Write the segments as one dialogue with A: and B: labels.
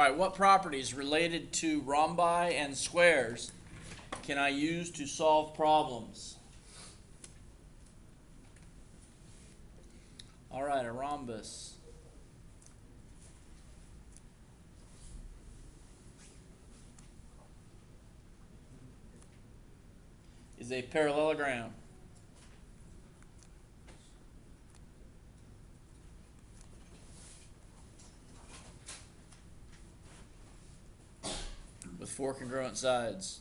A: Alright, what properties related to rhombi and squares can I use to solve problems? Alright, a rhombus is a parallelogram. With four congruent sides.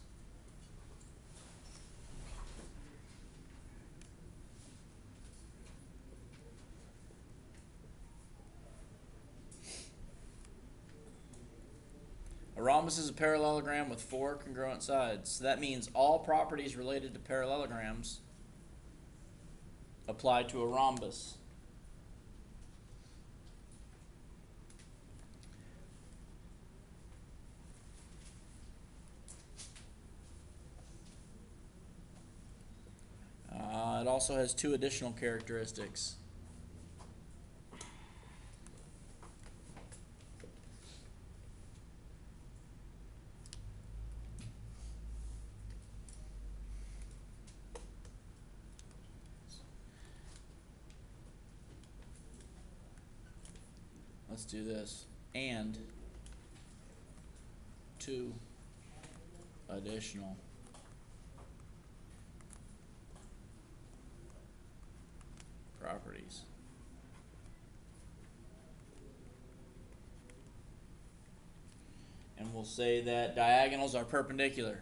A: A rhombus is a parallelogram with four congruent sides. So that means all properties related to parallelograms apply to a rhombus. It also has two additional characteristics. Let's do this. And two additional properties. And we'll say that diagonals are perpendicular.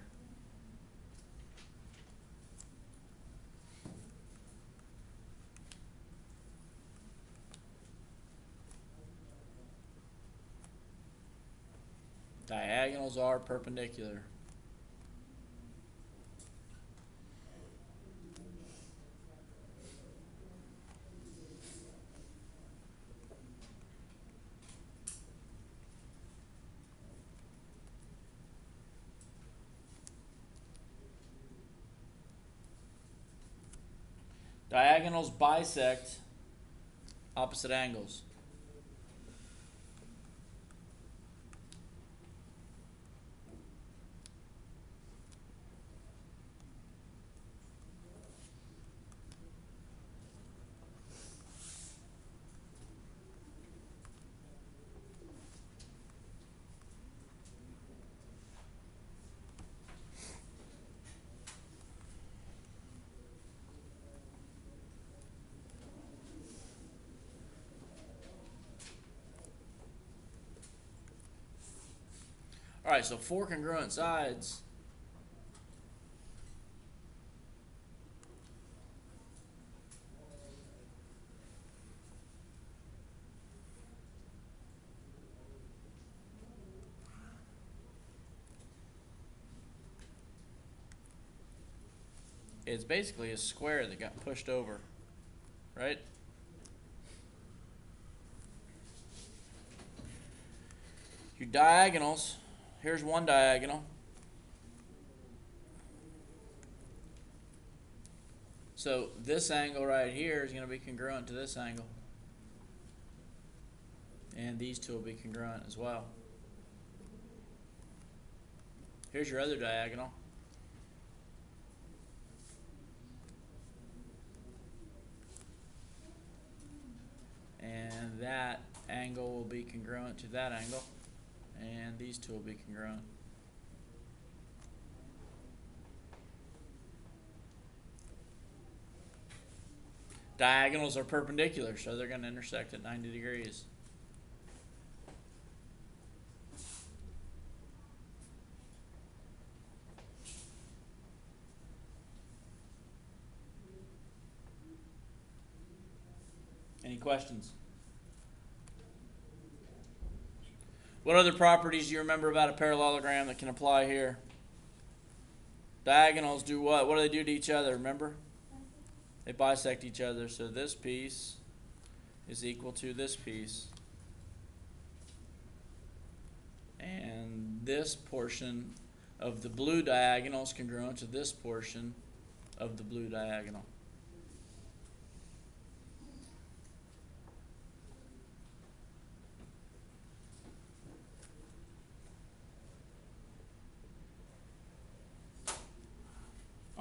A: Diagonals are perpendicular. Diagonals bisect opposite angles. All right, so four congruent sides is basically a square that got pushed over, right? Your diagonals, here's one diagonal. So this angle right here is going to be congruent to this angle. And these two will be congruent as well. Here's your other diagonal. And that angle will be congruent to that angle. And these two will be congruent. Diagonals are perpendicular, so they're going to intersect at 90 degrees. Any questions? What other properties do you remember about a parallelogram that can apply here? Diagonals do what? What do they do to each other, remember? They bisect each other, so this piece is equal to this piece. And this portion of the blue diagonal is congruent to this portion of the blue diagonal.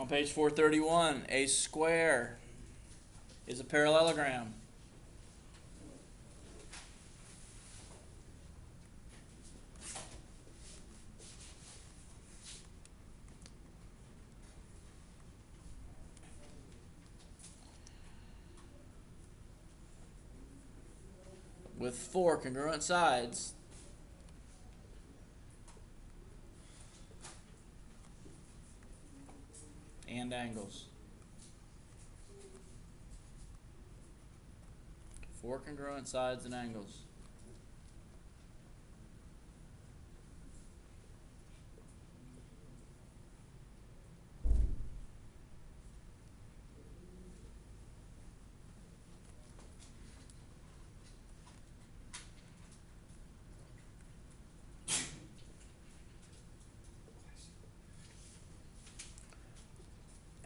A: On page 431, a square is a parallelogram. With 4 congruent sides. And angles. 4 congruent sides and angles.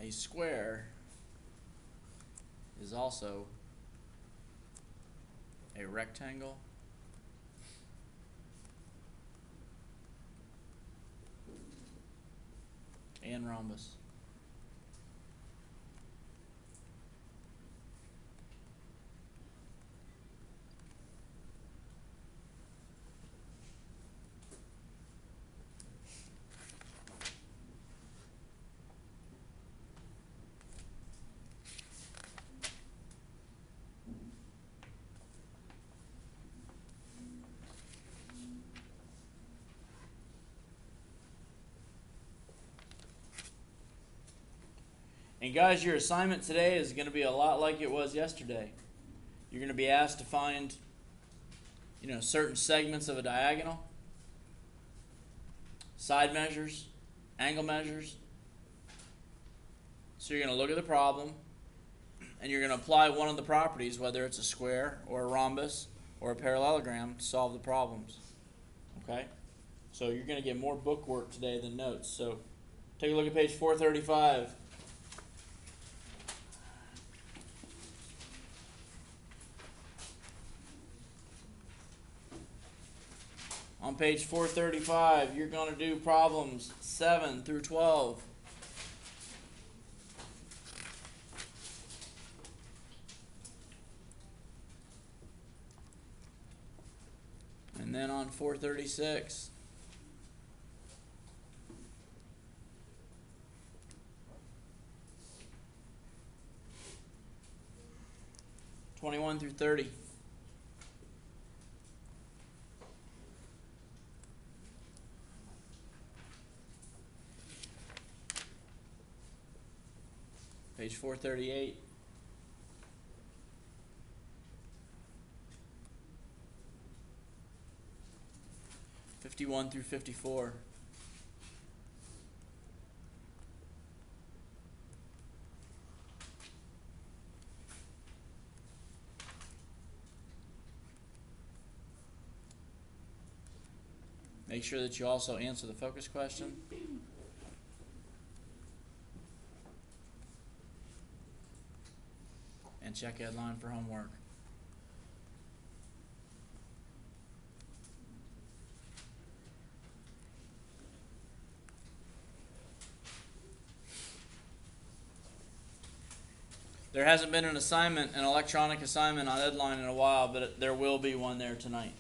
A: A square is also a rectangle and rhombus. And guys, your assignment today is going to be a lot like it was yesterday. You're going to be asked to find, certain segments of a diagonal, side measures, angle measures. So you're going to look at the problem, and you're going to apply one of the properties, whether it's a square or a rhombus or a parallelogram, to solve the problems. Okay? So you're going to get more book work today than notes. So take a look at page 435. On page 435, you're going to do problems 7 through 12. And then on 436, through 30. Page 438. Through 54. Make sure that you also answer the focus question. And check headline for homework. There hasn't been an assignment, an electronic assignment on Edline in a while, but there will be one there tonight.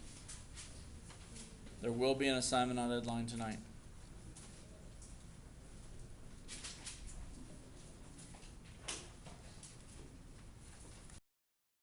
A: There will be an assignment on Edline tonight.